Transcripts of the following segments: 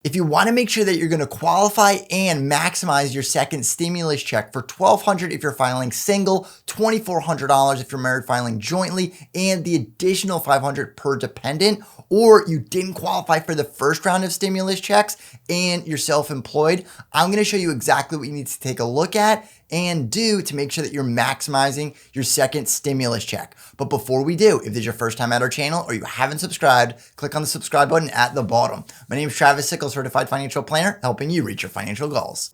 If you want to make sure that you're going to qualify and maximize your second stimulus check for $1,200 if you're filing single, $2,400 if you're married filing jointly, and the additional $500 per dependent, or you didn't qualify for the first round of stimulus checks and you're self-employed, I'm going to show you exactly what you need to take a look at and do to make sure that you're maximizing your second stimulus check. But before we do, if this is your first time at our channel or you haven't subscribed, click on the subscribe button at the bottom. My name is Travis Sickles, certified financial planner, helping you reach your financial goals.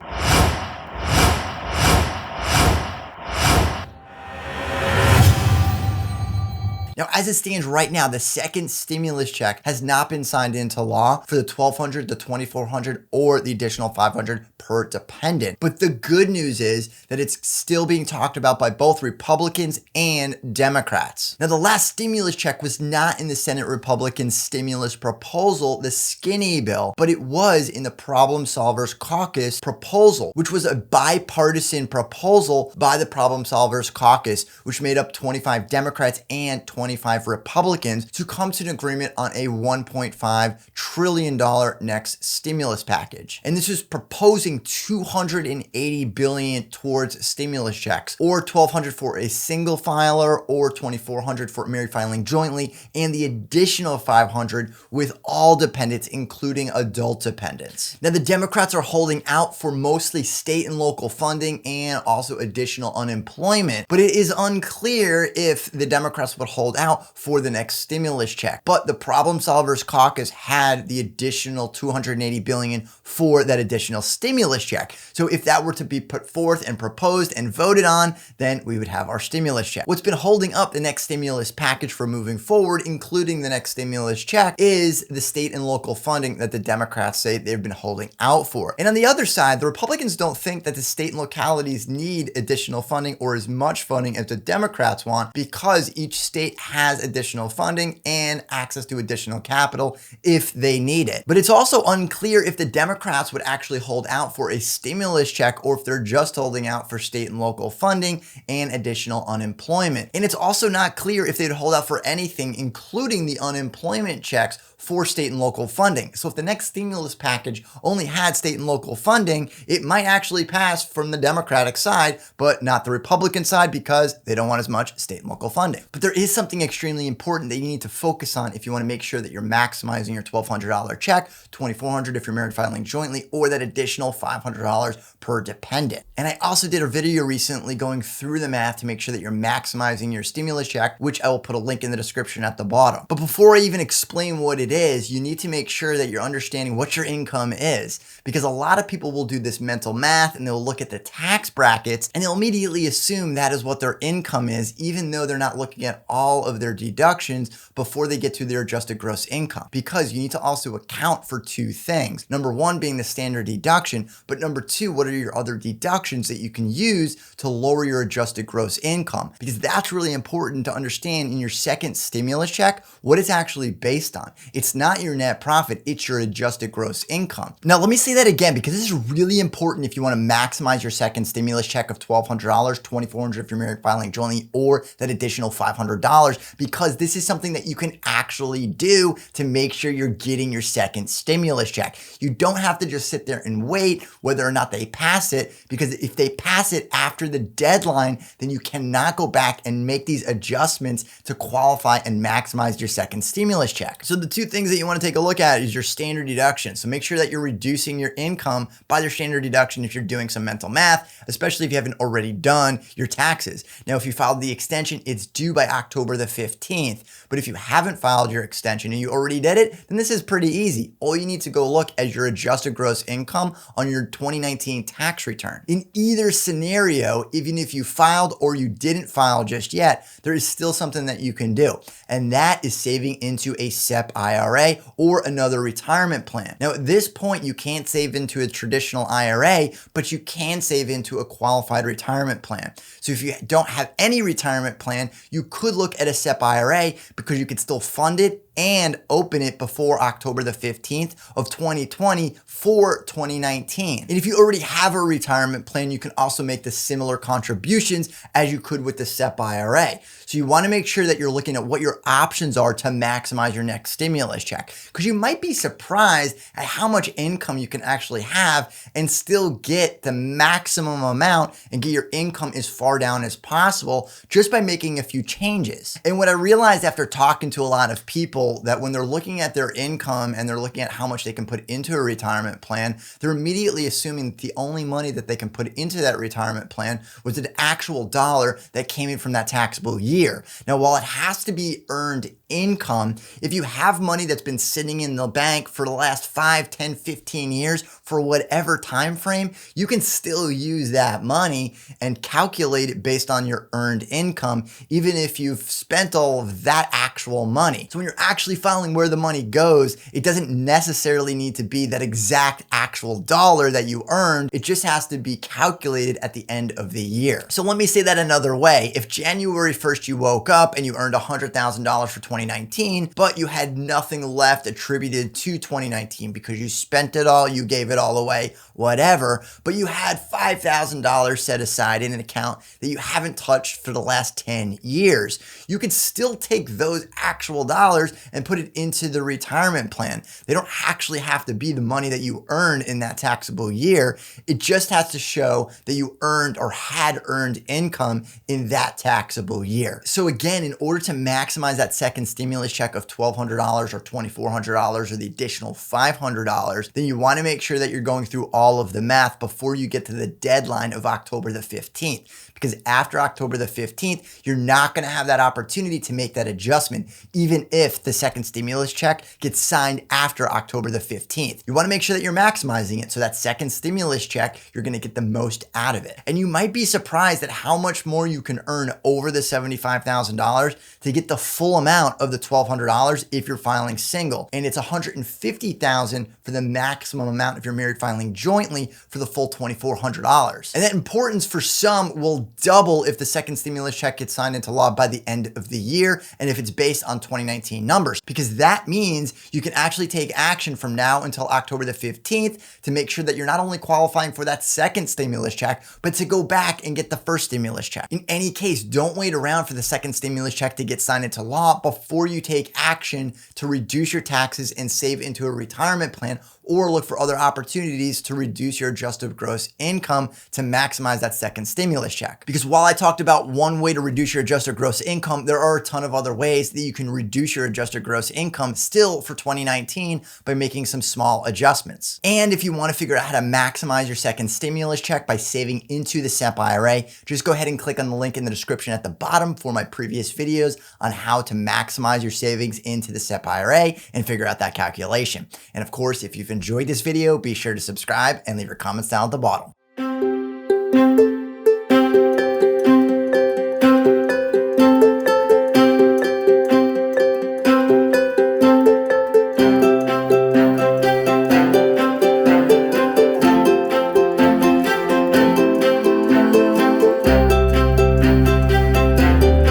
Now, as it stands right now, the second stimulus check has not been signed into law for the $1,200, the $2,400, or the additional $500 per dependent. But the good news is that it's still being talked about by both Republicans and Democrats. Now, the last stimulus check was not in the Senate Republican stimulus proposal, the skinny bill, but it was in the Problem Solvers Caucus proposal, which was a bipartisan proposal by the Problem Solvers Caucus, which made up 25 Democrats and 25 Republicans to come to an agreement on a $1.5 trillion next stimulus package. And this is proposing $280 billion towards stimulus checks, or $1,200 for a single filer, or $2,400 for married filing jointly, and the additional $500 with all dependents, including adult dependents. Now, the Democrats are holding out for mostly state and local funding and also additional unemployment, but it is unclear if the Democrats would hold out for the next stimulus check. But the Problem Solvers Caucus had the additional $280 billion for that additional stimulus check. So if that were to be put forth and proposed and voted on, then we would have our stimulus check. What's been holding up the next stimulus package for moving forward, including the next stimulus check, is the state and local funding that the Democrats say they've been holding out for. And on the other side, the Republicans don't think that the state and localities need additional funding or as much funding as the Democrats want, because each state has additional funding and access to additional capital if they need it. But it's also unclear if the Democrats would actually hold out for a stimulus check or if they're just holding out for state and local funding and additional unemployment. And it's also not clear if they'd hold out for anything, including the unemployment checks for state and local funding. So if the next stimulus package only had state and local funding, it might actually pass from the Democratic side, but not the Republican side, because they don't want as much state and local funding. But there is something extremely important that you need to focus on if you want to make sure that you're maximizing your $1,200 check, $2,400 if you're married filing jointly, or that additional $500 per dependent. And I also did a video recently going through the math to make sure that you're maximizing your stimulus check, which I will put a link in the description at the bottom. But before I even explain what it is, you need to make sure that you're understanding what your income is, because a lot of people will do this mental math and they'll look at the tax brackets and they'll immediately assume that is what their income is, even though they're not looking at all of their deductions before they get to their adjusted gross income. Because you need to also account for two things. Number one being the standard deduction, but number two, what are your other deductions that you can use to lower your adjusted gross income? Because that's really important to understand in your second stimulus check, what it's actually based on. It's not your net profit, it's your adjusted gross income. Now, let me say that again, because this is really important if you want to maximize your second stimulus check of $1,200, $2,400 if you're married filing jointly, or that additional $500, because this is something that you can actually do to make sure you're getting your second stimulus check. You don't have to just sit there and wait whether or not they pass it, because if they pass it after the deadline, then you cannot go back and make these adjustments to qualify and maximize your second stimulus check. So the two things that you want to take a look at is your standard deduction. So make sure that you're reducing your income by your standard deduction if you're doing some mental math, especially if you haven't already done your taxes. Now, if you filed the extension, it's due by October the 15th. But if you haven't filed your extension and you already did it, then this is pretty easy. All you need to go look at your adjusted gross income on your 2019 tax return. In either scenario, even if you filed or you didn't file just yet, there is still something that you can do. And that is saving into a SEP IRA or another retirement plan. Now, at this point, you can't save into a traditional IRA, but you can save into a qualified retirement plan. So if you don't have any retirement plan, you could look at a SEP IRA because you could still fund it and open it before October the 15th of 2020 for 2019. And if you already have a retirement plan, you can also make the similar contributions as you could with the SEP IRA. So you want to make sure that you're looking at what your options are to maximize your next stimulus check, because you might be surprised at how much income you can actually have and still get the maximum amount and get your income as far down as possible just by making a few changes. And what I realized after talking to a lot of people, that when they're looking at their income and they're looking at how much they can put into a retirement plan, they're immediately assuming that the only money that they can put into that retirement plan was an actual dollar that came in from that taxable year. Now, while it has to be earned income, if you have money that's been sitting in the bank for the last 5, 10, 15 years for whatever time frame, you can still use that money and calculate it based on your earned income, even if you've spent all of that actual money. So when you're actually filing where the money goes, it doesn't necessarily need to be that exact actual dollar that you earned. It just has to be calculated at the end of the year. So let me say that another way. If January 1st you woke up and you earned $100,000 for 2019, but you had nothing left attributed to 2019 because you spent it all, you gave it all away, whatever, but you had $5,000 set aside in an account that you haven't touched for the last 10 years, you could still take those actual dollars and put it into the retirement plan. They don't actually have to be the money that you earned in that taxable year. It just has to show that you earned or had earned income in that taxable year. So again, in order to maximize that second stimulus check of $1,200 or $2,400 or the additional $500, then you want to make sure that you're going through all of the math before you get to the deadline of October the 15th. Because after October the 15th, you're not going to have that opportunity to make that adjustment, even if the second stimulus check gets signed after October the 15th. You want to make sure that you're maximizing it so that second stimulus check, you're going to get the most out of it. And you might be surprised at how much more you can earn over the $75,000 to get the full amount of the $1,200 if you're filing single. And it's $150,000 for the maximum amount if you're married filing jointly for the full $2,400. And that importance for some will double if the second stimulus check gets signed into law by the end of the year and if it's based on 2019 numbers, because that means you can actually take action from now until October the 15th to make sure that you're not only qualifying for that second stimulus check, but to go back and get the first stimulus check. In any case, don't wait around for the second stimulus check to get signed into law before you take action to reduce your taxes and save into a retirement plan, or look for other opportunities to reduce your adjusted gross income to maximize that second stimulus check. Because while I talked about one way to reduce your adjusted gross income, there are a ton of other ways that you can reduce your adjusted gross income still for 2019 by making some small adjustments. And if you want to figure out how to maximize your second stimulus check by saving into the SEP IRA, just go ahead and click on the link in the description at the bottom for my previous videos on how to maximize your savings into the SEP IRA and figure out that calculation. And of course, if you've enjoyed this video, be sure to subscribe and leave your comments down at the bottom.